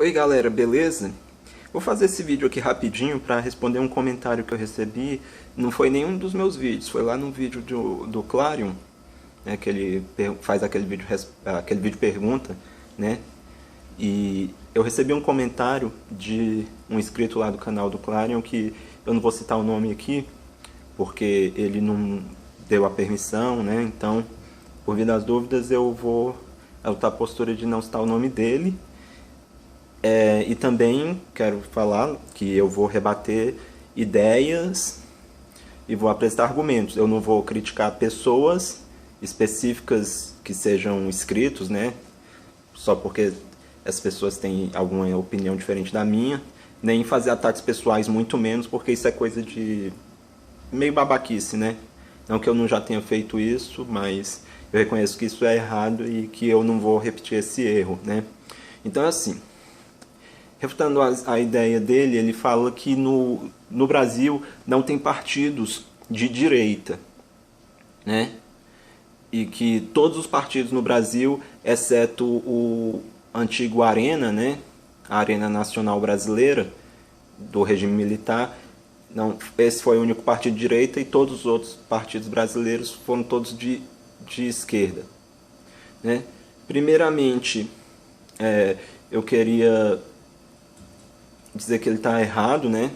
Oi galera, beleza? Vou fazer esse vídeo aqui rapidinho para responder um comentário que eu recebi. Não foi nenhum dos meus vídeos, foi lá no vídeo do Clarion, né, que ele faz aquele vídeo pergunta, né? E eu recebi um comentário de um inscrito lá do canal do Clarion, que eu não vou citar o nome aqui, porque ele não deu a permissão, né? Então, por via das dúvidas, eu vou adotar a postura de não citar o nome dele. E também quero falar que eu vou rebater ideias e vou apresentar argumentos. Eu não vou criticar pessoas específicas que sejam inscritos, né? Só porque as pessoas têm alguma opinião diferente da minha. Nem fazer ataques pessoais, muito menos, porque isso é coisa de meio babaquice, né? Não que eu não já tenha feito isso, mas eu reconheço que isso é errado e que eu não vou repetir esse erro, né? Então, assim, refutando a ideia dele, ele fala que no Brasil não tem partidos de direita, né? E que todos os partidos no Brasil, exceto o antigo Arena, né? A Arena Nacional Brasileira, do regime militar, não, esse foi o único partido de direita, e todos os outros partidos brasileiros foram todos de esquerda, né? Primeiramente, eu queria dizer que ele está errado, né?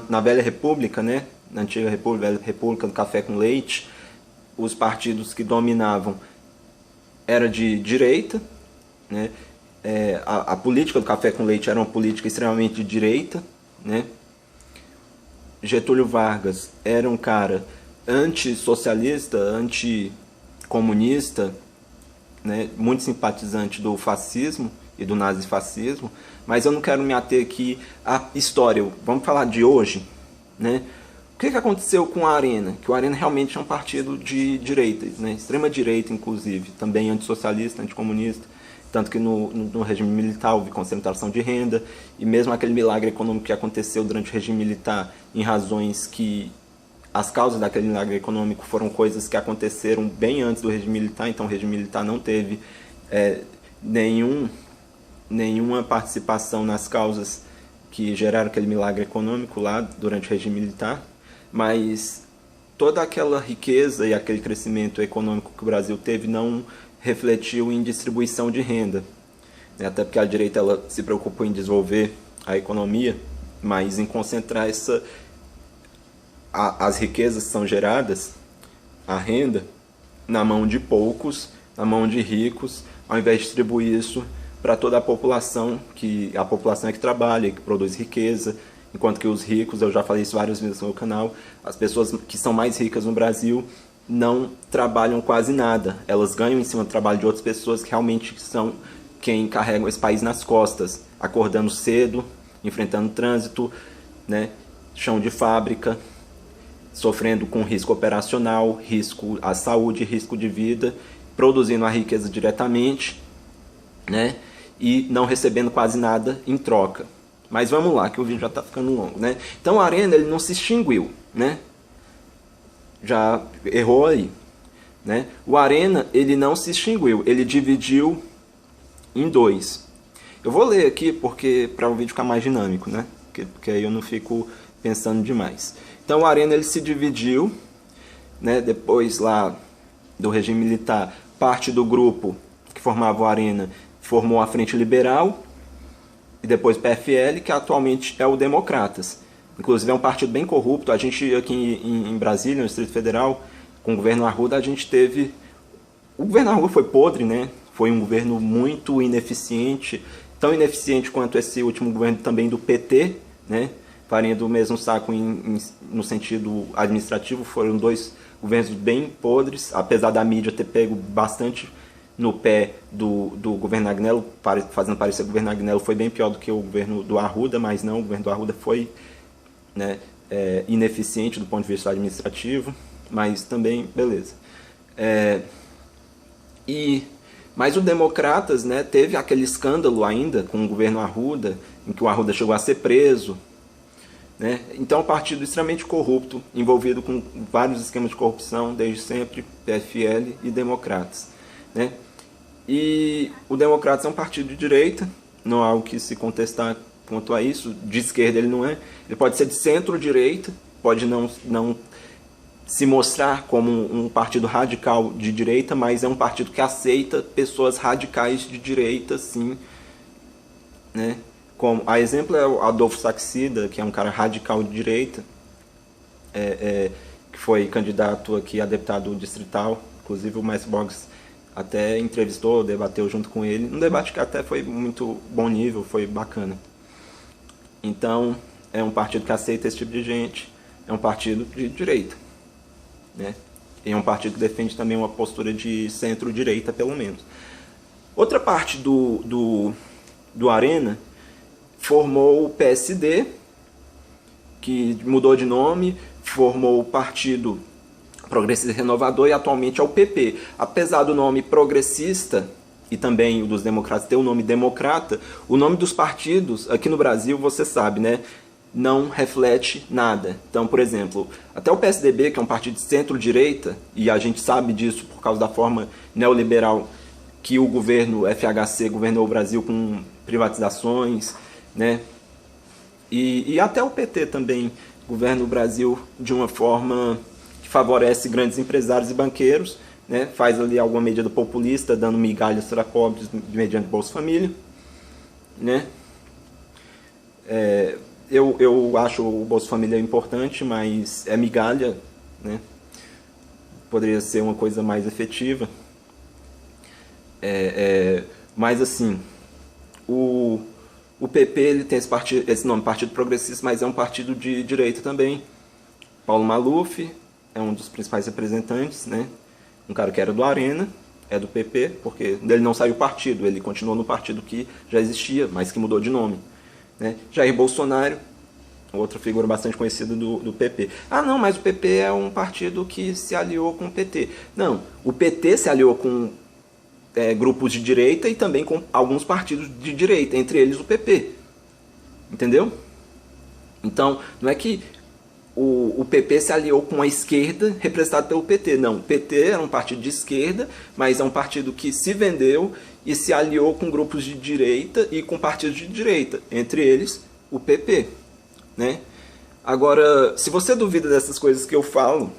Na velha república, né? Na antiga república do café com leite, os partidos que dominavam era de direita, né? A política do café com leite era uma política extremamente de direita, né? Getúlio Vargas era um cara antissocialista, anticomunista, né? Muito simpatizante do fascismo e do nazifascismo, mas eu não quero me ater aqui à história. Vamos falar de hoje, né? O que aconteceu com a Arena? Que o Arena realmente é um partido de direita, né? Extrema direita, inclusive, também antissocialista, anticomunista, tanto que no regime militar houve concentração de renda, e mesmo aquele milagre econômico que aconteceu durante o regime militar, em razões que as causas daquele milagre econômico foram coisas que aconteceram bem antes do regime militar, então o regime militar não teve nenhuma participação nas causas que geraram aquele milagre econômico lá durante o regime militar, mas toda aquela riqueza e aquele crescimento econômico que o Brasil teve não refletiu em distribuição de renda, até porque a direita ela se preocupou em desenvolver a economia, mas em concentrar as riquezas que são geradas, a renda, na mão de poucos, na mão de ricos, ao invés de distribuir isso para toda a população que é que trabalha e que produz riqueza, enquanto que os ricos, eu já falei isso várias vezes no meu canal, as pessoas que são mais ricas no Brasil não trabalham quase nada, elas ganham em cima do trabalho de outras pessoas que realmente são quem carregam esse país nas costas, acordando cedo, enfrentando trânsito, né, chão de fábrica, sofrendo com risco operacional, risco à saúde, risco de vida, produzindo a riqueza diretamente, né, e não recebendo quase nada em troca. Mas vamos lá, que o vídeo já está ficando longo, né? Então o Arena ele não se extinguiu, né? Já errou aí, né? O Arena ele não se extinguiu, ele dividiu em dois. Eu vou ler aqui porque para o vídeo ficar mais dinâmico, né? Porque aí eu não fico pensando demais. Então o Arena ele se dividiu, né? Depois lá do regime militar, parte do grupo que formava o Arena formou a Frente Liberal e depois o PFL, que atualmente é o Democratas. Inclusive é um partido bem corrupto. A gente aqui em Brasília, no Distrito Federal, com o governo Arruda, a gente teve... O governo Arruda foi podre, né? Foi um governo muito ineficiente, tão ineficiente quanto esse último governo também do PT, né? Farinha do mesmo saco no sentido administrativo. Foram dois governos bem podres, apesar da mídia ter pego bastante no pé do governo Agnello, fazendo parecer que o governo Agnello foi bem pior do que o governo do Arruda, mas não, o governo do Arruda foi, né, ineficiente do ponto de vista administrativo, mas também, beleza. Mas o Democratas, né, teve aquele escândalo ainda com o governo Arruda, em que o Arruda chegou a ser preso, né? Então é um partido extremamente corrupto, envolvido com vários esquemas de corrupção, desde sempre, PFL e Democratas, né? E o Democratas é um partido de direita, não há algo que se contestar quanto a isso. De esquerda ele não é. Ele pode ser de centro-direita, pode não se mostrar como um partido radical de direita, mas é um partido que aceita pessoas radicais de direita, sim, né? Como, a exemplo é o Adolfo Saxida, que é um cara radical de direita, que foi candidato aqui a deputado distrital. Inclusive o Mestre Boggs até entrevistou, debateu junto com ele, um debate que até foi muito bom nível, foi bacana. Então, é um partido que aceita esse tipo de gente, é um partido de direita, né? E é um partido que defende também uma postura de centro-direita, pelo menos. Outra parte do Arena formou o PSD, que mudou de nome, formou o Partido Progressista Renovador e atualmente é o PP. Apesar do nome progressista e também o dos democratas ter o nome democrata, o nome dos partidos aqui no Brasil, você sabe, né, não reflete nada. Então, por exemplo, até o PSDB, que é um partido de centro-direita, e a gente sabe disso por causa da forma neoliberal que o governo FHC governou o Brasil com privatizações, né, e até o PT também governa o Brasil de uma forma que favorece grandes empresários e banqueiros, né? Faz ali alguma medida populista, dando migalhas para pobres mediante Bolsa Família, né? Eu acho o Bolsa Família importante, mas é migalha, né? Poderia ser uma coisa mais efetiva. Mas assim, o PP ele tem esse nome, Partido Progressista, mas é um partido de direita também. Paulo Maluf é um dos principais representantes, né? Um cara que era do Arena, é do PP, porque ele não saiu do partido, ele continuou no partido que já existia, mas que mudou de nome, né? Jair Bolsonaro, outra figura bastante conhecida do PP. Ah, não, mas o PP é um partido que se aliou com o PT. Não, o PT se aliou com grupos de direita e também com alguns partidos de direita, entre eles o PP. Entendeu? Então, não é que o PP se aliou com a esquerda representado pelo PT. Não, o PT era um partido de esquerda, mas é um partido que se vendeu e se aliou com grupos de direita e com partidos de direita, entre eles o PP, né? Agora, se você duvida dessas coisas que eu falo,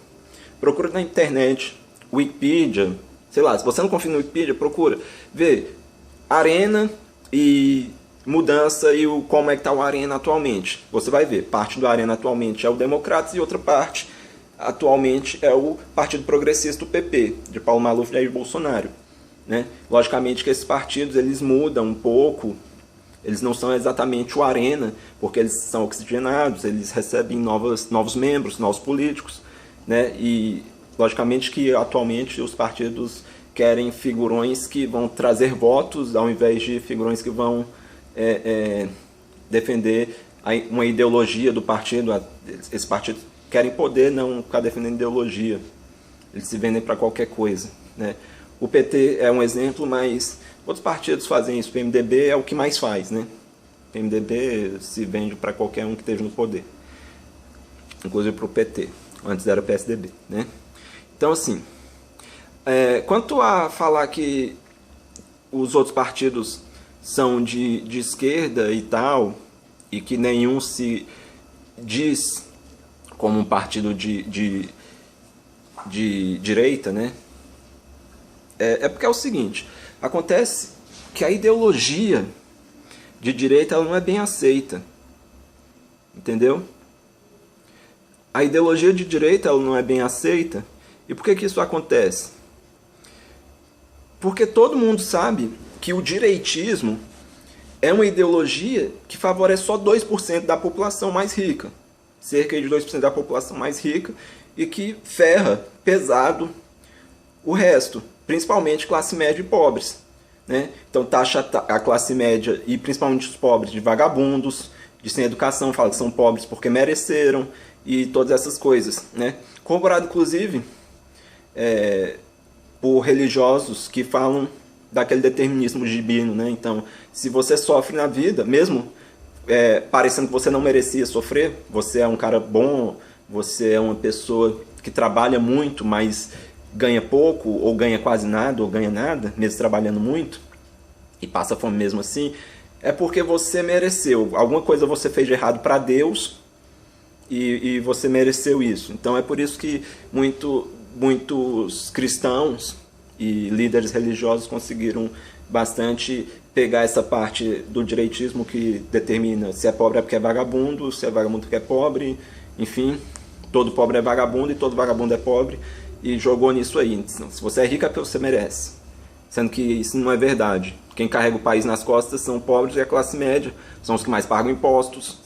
procura na internet, Wikipedia, sei lá, se você não confia no Wikipedia, procura ver Arena e mudança e como é que está o Arena atualmente. Você vai ver, parte do Arena atualmente é o Democratas e outra parte atualmente é o Partido Progressista, o PP, de Paulo Maluf e Jair Bolsonaro, né? Logicamente que esses partidos eles mudam um pouco, eles não são exatamente o Arena, porque eles são oxigenados, eles recebem novos membros, novos políticos, né? E logicamente que atualmente os partidos querem figurões que vão trazer votos ao invés de figurões que vão defender uma ideologia do partido. Esses partidos querem poder, não ficar defendendo ideologia. Eles se vendem para qualquer coisa, né? O PT é um exemplo, mas outros partidos fazem isso. O PMDB é o que mais faz, né? O PMDB se vende para qualquer um que esteja no poder, inclusive para o PT. Antes era o PSDB, né? Então, assim, quanto a falar que os outros partidos são de esquerda e tal, e que nenhum se diz como um partido de direita, né? Porque é o seguinte, acontece que a ideologia de direita ela não é bem aceita, entendeu? A ideologia de direita ela não é bem aceita. E por que isso acontece? Porque todo mundo sabe que o direitismo é uma ideologia que favorece só 2% da população mais rica. Cerca de 2% da população mais rica e que ferra pesado o resto, principalmente classe média e pobres, né? Então taxa a classe média e principalmente os pobres de vagabundos, de sem educação, fala que são pobres porque mereceram e todas essas coisas, né? Corroborado inclusive por religiosos que falam daquele determinismo divino, né? Então, se você sofre na vida, mesmo parecendo que você não merecia sofrer, você é um cara bom, você é uma pessoa que trabalha muito, mas ganha pouco, ou ganha quase nada, ou ganha nada, mesmo trabalhando muito, e passa fome mesmo assim, é porque você mereceu. Alguma coisa você fez de errado para Deus e você mereceu isso. Então é por isso que muitos cristãos e líderes religiosos conseguiram bastante pegar essa parte do direitismo que determina se é pobre é porque é vagabundo, se é vagabundo porque é pobre, enfim, todo pobre é vagabundo e todo vagabundo é pobre, e jogou nisso aí. Se você é rico é porque você merece. Sendo que isso não é verdade. Quem carrega o país nas costas são pobres e a classe média, são os que mais pagam impostos.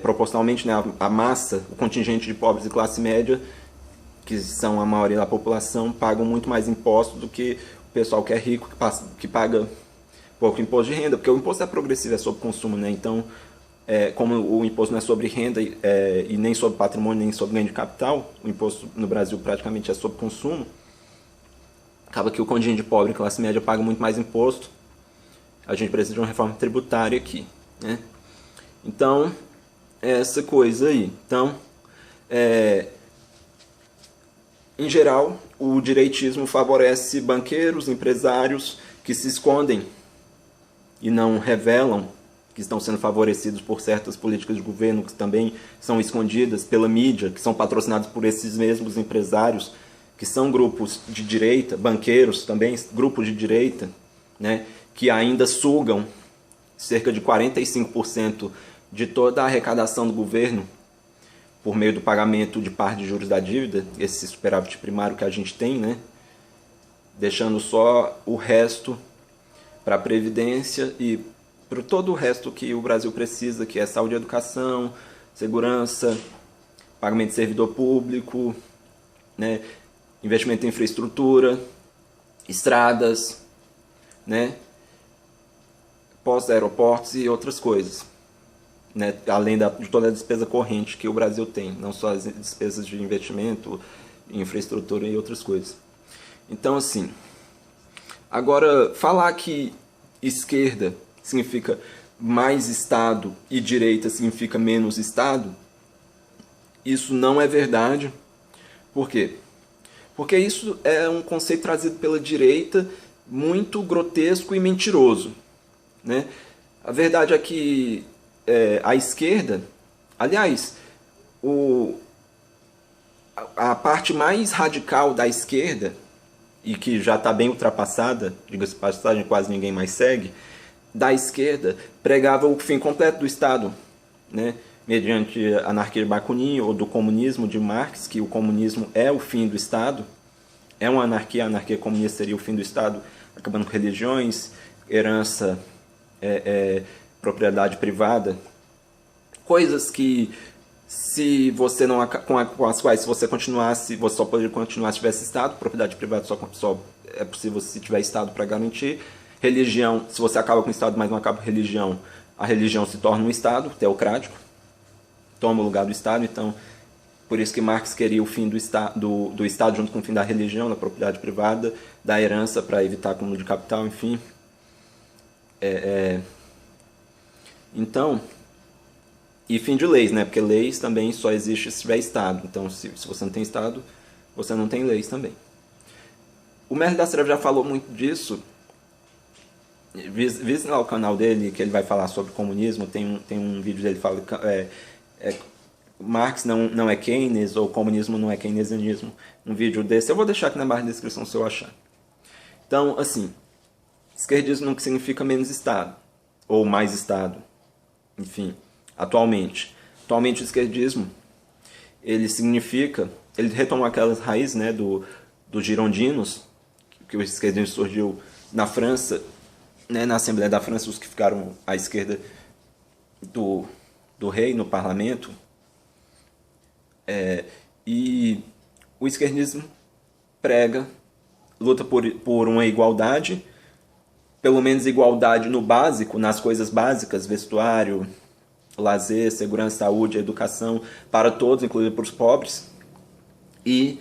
Proporcionalmente, né, a massa, o contingente de pobres e classe média, que são a maioria da população, pagam muito mais impostos do que o pessoal que é rico, que paga pouco imposto de renda, porque o imposto é progressivo, é sobre consumo, né? Então, como o imposto não é sobre renda e nem sobre patrimônio, nem sobre ganho de capital, o imposto no Brasil praticamente é sobre consumo, acaba que o contingente de pobre e classe média paga muito mais imposto. A gente precisa de uma reforma tributária aqui, né? Então, essa coisa aí. Então, em geral, o direitismo favorece banqueiros, empresários que se escondem e não revelam que estão sendo favorecidos por certas políticas de governo que também são escondidas pela mídia, que são patrocinados por esses mesmos empresários, que são grupos de direita, banqueiros também, grupos de direita, né, que ainda sugam cerca de 45% de toda a arrecadação do governo por meio do pagamento de parte de juros da dívida, esse superávit primário que a gente tem, né, deixando só o resto para a Previdência e para todo o resto que o Brasil precisa, que é saúde e educação, segurança, pagamento de servidor público, né, investimento em infraestrutura, estradas, né, postos, aeroportos e outras coisas, né, além de toda a despesa corrente que o Brasil tem, não só as despesas de investimento, infraestrutura e outras coisas. Então, assim, agora, falar que esquerda significa mais Estado e direita significa menos Estado, isso não é verdade. Por quê? Porque isso é um conceito trazido pela direita muito grotesco e mentiroso, né? A verdade é que a esquerda, aliás, a parte mais radical da esquerda, e que já está bem ultrapassada, diga-se de passagem, quase ninguém mais segue, da esquerda, pregava o fim completo do Estado, né? Mediante a anarquia de Bakunin ou do comunismo de Marx, que o comunismo é o fim do Estado, é uma anarquia, a anarquia comunista seria o fim do Estado, acabando com religiões, herança, propriedade privada, coisas que se você não com as quais se você continuasse, você só poderia continuar se tivesse Estado, propriedade privada só é possível se tiver Estado para garantir, religião, se você acaba com o Estado, mas não acaba com religião, a religião se torna um Estado teocrático, toma o lugar do Estado. Então, por isso que Marx queria o fim do Estado junto com o fim da religião, da propriedade privada, da herança para evitar acúmulo de capital, enfim. Então, e fim de leis, né? Porque leis também só existem se tiver Estado. Então, se você não tem Estado, você não tem leis também. O Mestre das Trevas já falou muito disso. Visite lá o canal dele, que ele vai falar sobre comunismo. Tem um vídeo dele que fala Marx não é Keynes, ou comunismo não é keynesianismo. Um vídeo desse, eu vou deixar aqui na barra de descrição se eu achar. Então, assim, esquerdismo não significa menos Estado, ou mais Estado. Enfim, atualmente o esquerdismo, ele retoma aquelas raízes, né, dos girondinos, que o esquerdismo surgiu na França, né, na Assembleia da França, os que ficaram à esquerda do rei no parlamento. E o esquerdismo luta por uma igualdade, pelo menos igualdade no básico, nas coisas básicas, vestuário, lazer, segurança, saúde, educação, para todos, inclusive para os pobres, e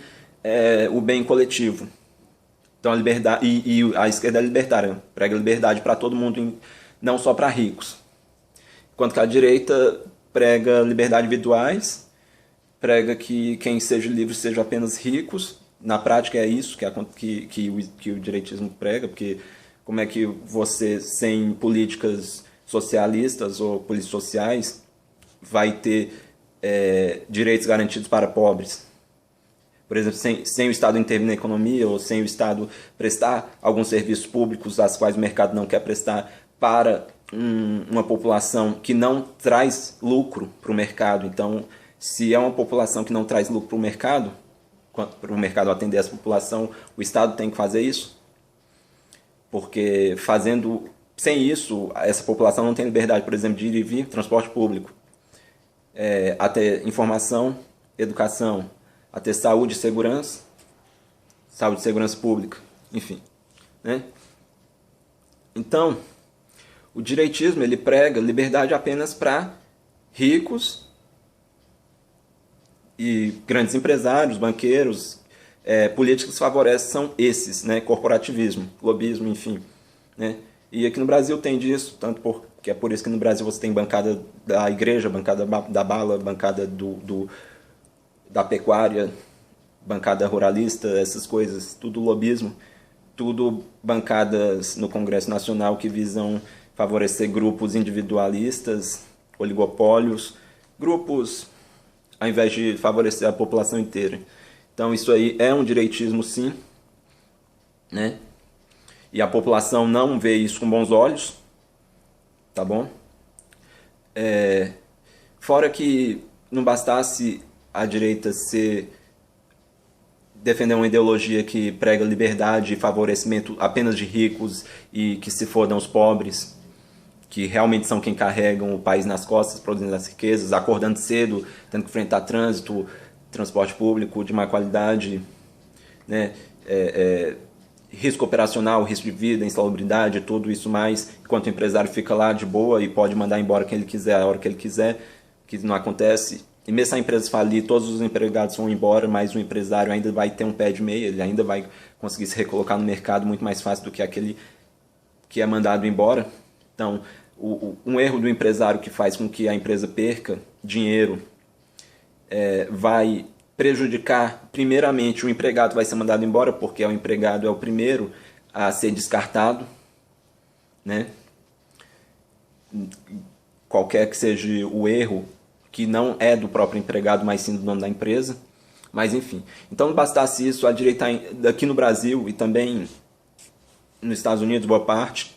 o bem coletivo. Então, a esquerda é libertária, prega liberdade para todo mundo, não só para ricos. Enquanto que a direita prega liberdade individuais, prega que quem seja livre seja apenas ricos, na prática é isso que o direitismo prega, porque como é que você, sem políticas socialistas ou polissociais, vai ter direitos garantidos para pobres? Por exemplo, sem o Estado intervir na economia ou sem o Estado prestar alguns serviços públicos às quais o mercado não quer prestar para uma população que não traz lucro para o mercado. Então, se é uma população que não traz lucro para o mercado atender essa população, o Estado tem que fazer isso? Porque sem isso, essa população não tem liberdade, por exemplo, de ir e vir, transporte público, até informação, educação, até saúde e segurança pública, enfim, né? Então, o direitismo ele prega liberdade apenas para ricos e grandes empresários, banqueiros, políticos que favorecem são esses, né? Corporativismo, lobismo, enfim, né? E aqui no Brasil tem disso, que é por isso que no Brasil você tem bancada da igreja, bancada da bala, bancada da pecuária, bancada ruralista, essas coisas, tudo lobismo, tudo bancadas no Congresso Nacional que visam favorecer grupos individualistas, oligopólios, grupos ao invés de favorecer a população inteira. Então isso aí é um direitismo sim, né? E a população não vê isso com bons olhos, tá bom? Fora que não bastasse a direita defender uma ideologia que prega liberdade e favorecimento apenas de ricos e que se fodam os pobres, que realmente são quem carregam o país nas costas, produzindo as riquezas, acordando cedo, tendo que enfrentar trânsito, transporte público de má qualidade, né? Risco operacional, risco de vida, insalubridade, tudo isso mais, enquanto o empresário fica lá de boa e pode mandar embora quem ele quiser, a hora que ele quiser, que não acontece. E mesmo se a empresa falir, todos os empregados vão embora, mas o empresário ainda vai ter um pé de meia, ele ainda vai conseguir se recolocar no mercado muito mais fácil do que aquele que é mandado embora. Então, um erro do empresário que faz com que a empresa perca dinheiro vai prejudicar, primeiramente, o empregado vai ser mandado embora, porque o empregado é o primeiro a ser descartado, né? Qualquer que seja o erro, que não é do próprio empregado, mas sim do dono da empresa. Mas, enfim. Então, não bastasse isso, a direita aqui no Brasil e também nos Estados Unidos, boa parte,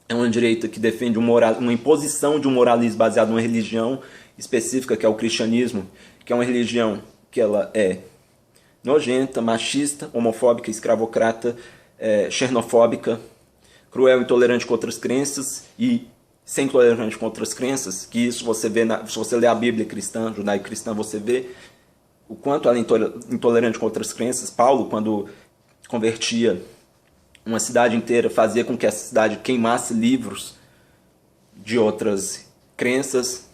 é uma direita que defende uma imposição de um moralismo baseado numa religião específica, que é o cristianismo, que é uma religião que ela é nojenta, machista, homofóbica, escravocrata, xenofóbica, cruel, intolerante com outras crenças e sem intolerante com outras crenças, que isso você vê, se você ler a Bíblia cristã, judaico-cristã, você vê o quanto ela é intolerante com outras crenças. Paulo, quando convertia uma cidade inteira, fazia com que essa cidade queimasse livros de outras crenças.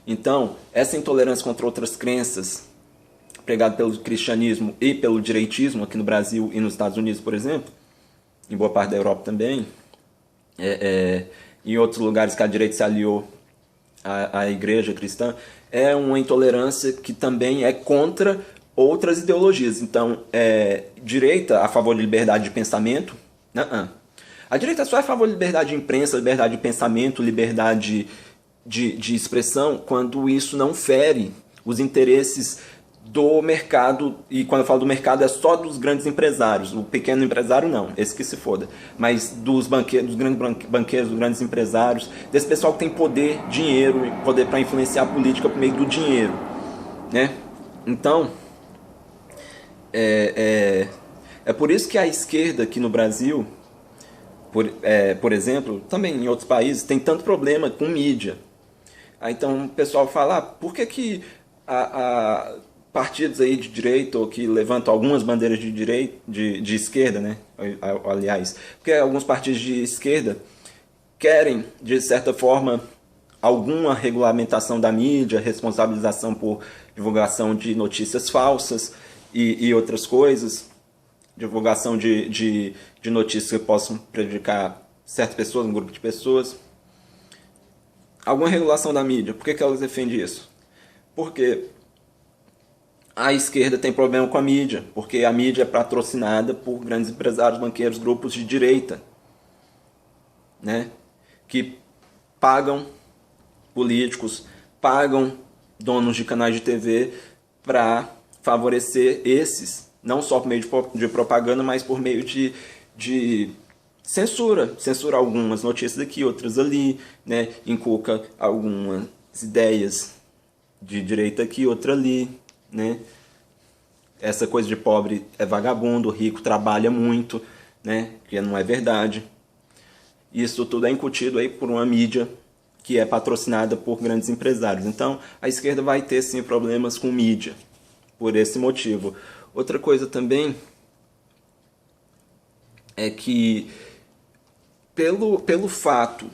Então, essa intolerância contra outras crenças, pregada pelo cristianismo e pelo direitismo aqui no Brasil e nos Estados Unidos, por exemplo, em boa parte da Europa também, em outros lugares que a direita se aliou à igreja cristã, é uma intolerância que também é contra outras ideologias. Então, direita a favor de liberdade de pensamento? Não. A direita só é a favor de liberdade de imprensa, liberdade de pensamento, liberdade de expressão, quando isso não fere os interesses do mercado, e quando eu falo do mercado é só dos grandes empresários, o pequeno empresário não, esse que se foda, mas dos banqueiros, dos grandes banqueiros, dos grandes empresários, desse pessoal que tem poder, dinheiro, poder para influenciar a política por meio do dinheiro, né? Então, é por isso que a esquerda aqui no Brasil, por exemplo, também em outros países, tem tanto problema com mídia. Aí, então o pessoal fala, por que partidos aí de direita, ou que levantam algumas bandeiras de direita, de esquerda, né? Aliás, porque alguns partidos de esquerda querem, de certa forma, alguma regulamentação da mídia, responsabilização por divulgação de notícias falsas e outras coisas, divulgação de notícias que possam prejudicar certas pessoas, um grupo de pessoas. Alguma regulação da mídia. Por que elas defendem isso? Porque A esquerda tem problema com a mídia, porque a mídia é patrocinada por grandes empresários, banqueiros, grupos de direita, né? Que pagam políticos, pagam donos de canais de TV para favorecer esses, não só por meio de propaganda, mas por meio de censura algumas notícias aqui, outras ali, né? Inculca algumas ideias de direita aqui, outra ali, né? Essa coisa de pobre é vagabundo, rico trabalha muito, né? Que não é verdade. Isso tudo é incutido aí por uma mídia que é patrocinada por grandes empresários. Então, a esquerda vai ter sim problemas com mídia, por esse motivo. Outra coisa também é que pelo fato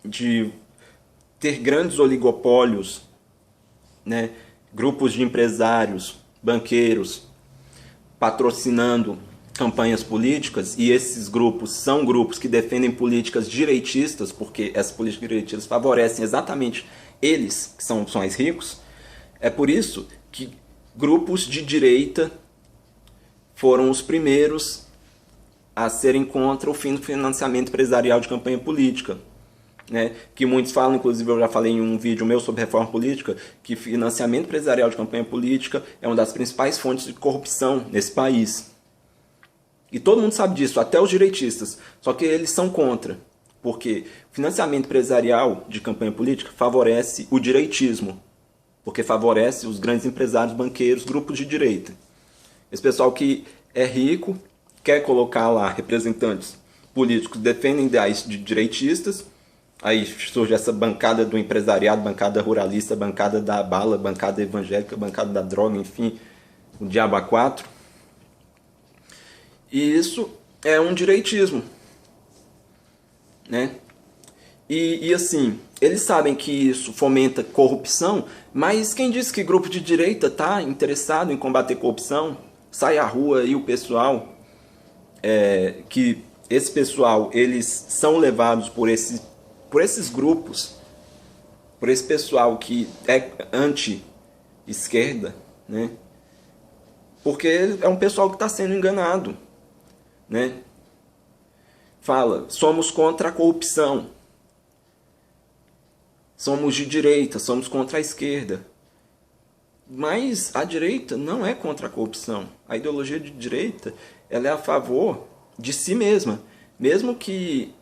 de ter grandes oligopólios, né, grupos de empresários, banqueiros, patrocinando campanhas políticas, e esses grupos são grupos que defendem políticas direitistas, porque essas políticas direitistas favorecem exatamente eles, que são mais ricos. É por isso que grupos de direita foram os primeiros a serem contra o fim do financiamento empresarial de campanha política, né? Que muitos falam, inclusive eu já falei em um vídeo meu sobre reforma política, que financiamento empresarial de campanha política é uma das principais fontes de corrupção nesse país. E todo mundo sabe disso, até os direitistas, só que eles são contra, porque financiamento empresarial de campanha política favorece o direitismo, porque favorece os grandes empresários, banqueiros, grupos de direita. Esse pessoal que é rico quer colocar lá representantes políticos que defendem ideais de direitistas. Aí surge essa bancada do empresariado, bancada ruralista, bancada da bala, bancada evangélica, bancada da droga, enfim, o diabo a quatro. E isso é um direitismo, né? E assim, eles sabem que isso fomenta corrupção, mas quem disse que grupo de direita está interessado em combater corrupção? Sai à rua e o pessoal, que esse pessoal, eles são levados por esses grupos, por esse pessoal que é anti-esquerda, né? Porque é um pessoal que está sendo enganado, né? Fala, somos contra a corrupção, somos de direita, somos contra a esquerda. Mas a direita não é contra a corrupção. A ideologia de direita, ela é a favor de si mesma, mesmo que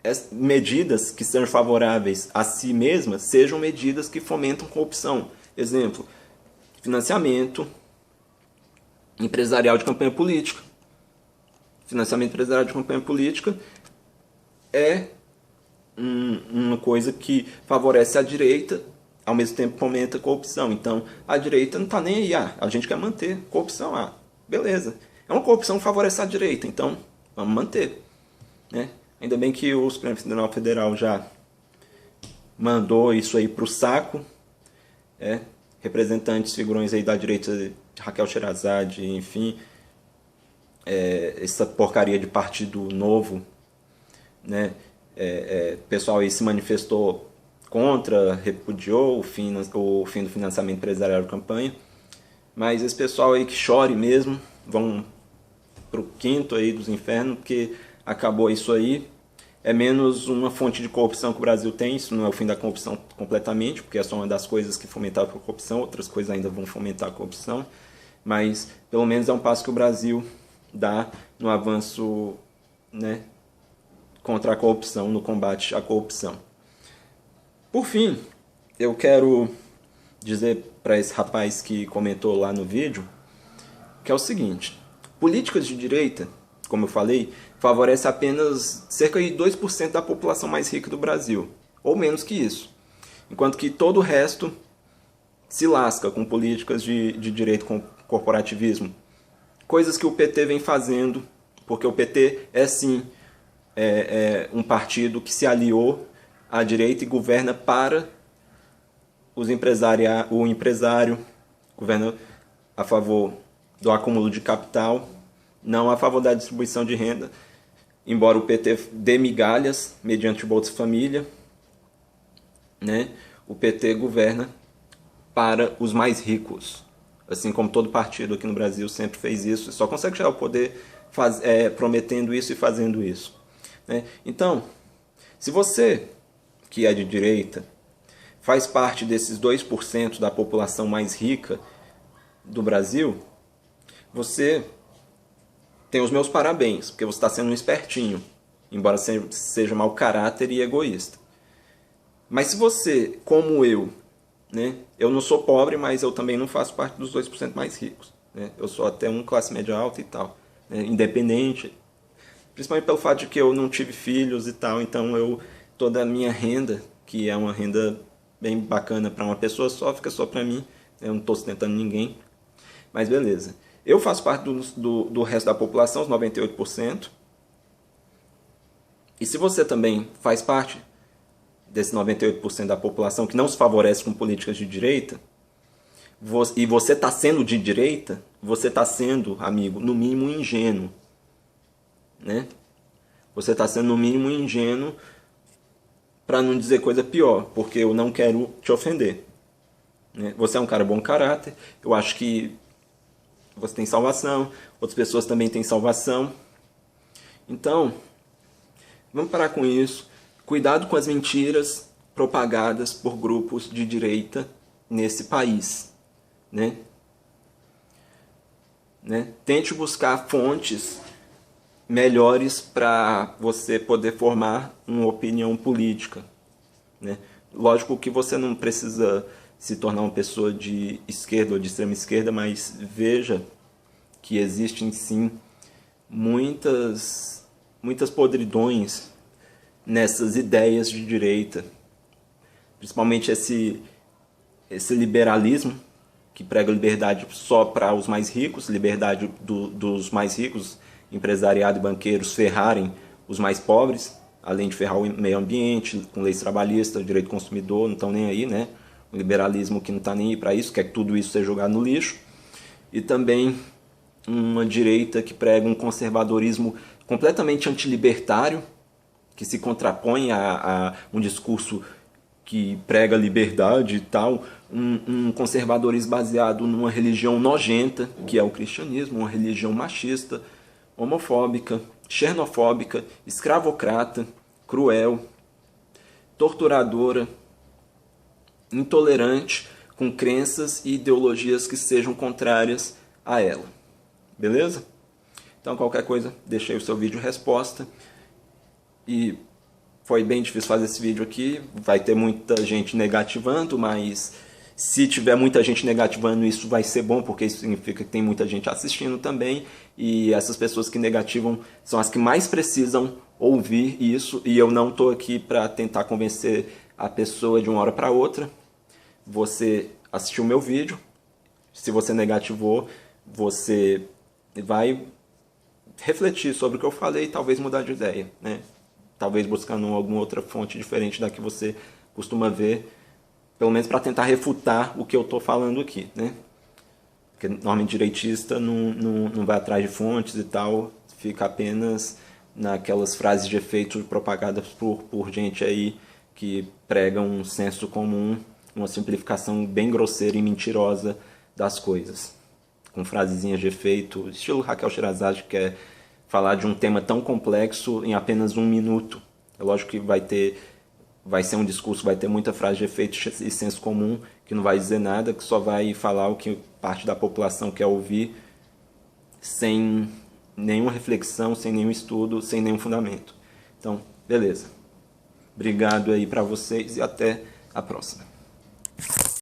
as medidas que sejam favoráveis a si mesmas sejam medidas que fomentam corrupção. Exemplo, financiamento empresarial de campanha política. Financiamento empresarial de campanha política é uma coisa que favorece a direita, ao mesmo tempo fomenta a corrupção. Então, a direita não está nem aí. A gente quer manter corrupção. Beleza. É uma corrupção que favorece a direita, então vamos manter, né? Ainda bem que o Supremo Tribunal Federal já mandou isso aí para o saco. Representantes, figurões aí da direita, Raquel Sherazade, enfim, essa porcaria de partido novo, né? Pessoal aí se manifestou contra, repudiou o fim do financiamento empresarial de campanha. Mas esse pessoal aí que chore mesmo, vão pro quinto aí dos infernos, porque acabou isso aí. É menos uma fonte de corrupção que o Brasil tem. Isso não é o fim da corrupção completamente, porque é só uma das coisas que fomentaram a corrupção. Outras coisas ainda vão fomentar a corrupção. Mas pelo menos é um passo que o Brasil dá no avanço, né, contra a corrupção, no combate à corrupção. Por fim, eu quero dizer para esse rapaz que comentou lá no vídeo que é o seguinte: políticas de direita, como eu falei, favorece apenas cerca de 2% da população mais rica do Brasil, ou menos que isso, enquanto que todo o resto se lasca com políticas de direito, com corporativismo, coisas que o PT vem fazendo, porque o PT é sim um partido que se aliou à direita e governa para o empresário, governa a favor do acúmulo de capital, não a favor da distribuição de renda, embora o PT dê migalhas mediante o Bolsa Família, né? O PT governa para os mais ricos, assim como todo partido aqui no Brasil sempre fez isso, só consegue chegar ao poder prometendo isso e fazendo isso, né? Então, se você, que é de direita, faz parte desses 2% da população mais rica do Brasil, você tem os meus parabéns, porque você está sendo um espertinho, embora seja mau caráter e egoísta. Mas se você, como eu, né, eu não sou pobre, mas eu também não faço parte dos 2% mais ricos, né? Eu sou até um classe média alta e tal, né, independente, principalmente pelo fato de que eu não tive filhos e tal, então toda a minha renda, que é uma renda bem bacana para uma pessoa só, fica só para mim, eu não estou sustentando ninguém, mas beleza. Eu faço parte do resto da população, os 98%, e se você também faz parte desse 98% da população que não se favorece com políticas de direita, e você está sendo de direita, você está sendo, amigo, no mínimo ingênuo, né? Você está sendo no mínimo ingênuo, para não dizer coisa pior, porque eu não quero te ofender, né? Você é um cara bom caráter, eu acho que você tem salvação, outras pessoas também têm salvação. Então, vamos parar com isso. Cuidado com as mentiras propagadas por grupos de direita nesse país, né? Tente buscar fontes melhores para você poder formar uma opinião política, né? Lógico que você não precisa se tornar uma pessoa de esquerda ou de extrema esquerda, mas veja que existem sim muitas podridões nessas ideias de direita, principalmente esse liberalismo que prega liberdade só para os mais ricos, liberdade dos mais ricos, empresariado e banqueiros, ferrarem os mais pobres, além de ferrar o meio ambiente, com leis trabalhistas, direito do consumidor, não estão nem aí, né? Um liberalismo que não está nem aí para isso, quer que tudo isso seja jogado no lixo. E também uma direita que prega um conservadorismo completamente antilibertário, que se contrapõe a um discurso que prega liberdade e tal, um conservadorismo baseado numa religião nojenta, que é o cristianismo, uma religião machista, homofóbica, xenofóbica, escravocrata, cruel, torturadora, intolerante, com crenças e ideologias que sejam contrárias a ela. Beleza? Então, qualquer coisa, deixei o seu vídeo resposta. E foi bem difícil fazer esse vídeo aqui, vai ter muita gente negativando, mas se tiver muita gente negativando, isso vai ser bom, porque isso significa que tem muita gente assistindo também, e essas pessoas que negativam são as que mais precisam ouvir isso, e eu não estou aqui para tentar convencer a pessoa de uma hora para outra. Você assistiu o meu vídeo, se você negativou, você vai refletir sobre o que eu falei e talvez mudar de ideia, né? Talvez buscando alguma outra fonte diferente da que você costuma ver, pelo menos para tentar refutar o que eu estou falando aqui, né? Porque normalmente direitista não vai atrás de fontes e tal, fica apenas naquelas frases de efeito propagadas por gente aí que prega um senso comum, uma simplificação bem grosseira e mentirosa das coisas, com frasezinhas de efeito, estilo Raquel Sherazade, que quer falar de um tema tão complexo em apenas 1 minuto. É lógico que vai ser um discurso, vai ter muita frase de efeito e senso comum, que não vai dizer nada, que só vai falar o que parte da população quer ouvir, sem nenhuma reflexão, sem nenhum estudo, sem nenhum fundamento. Então, beleza. Obrigado aí para vocês e até a próxima.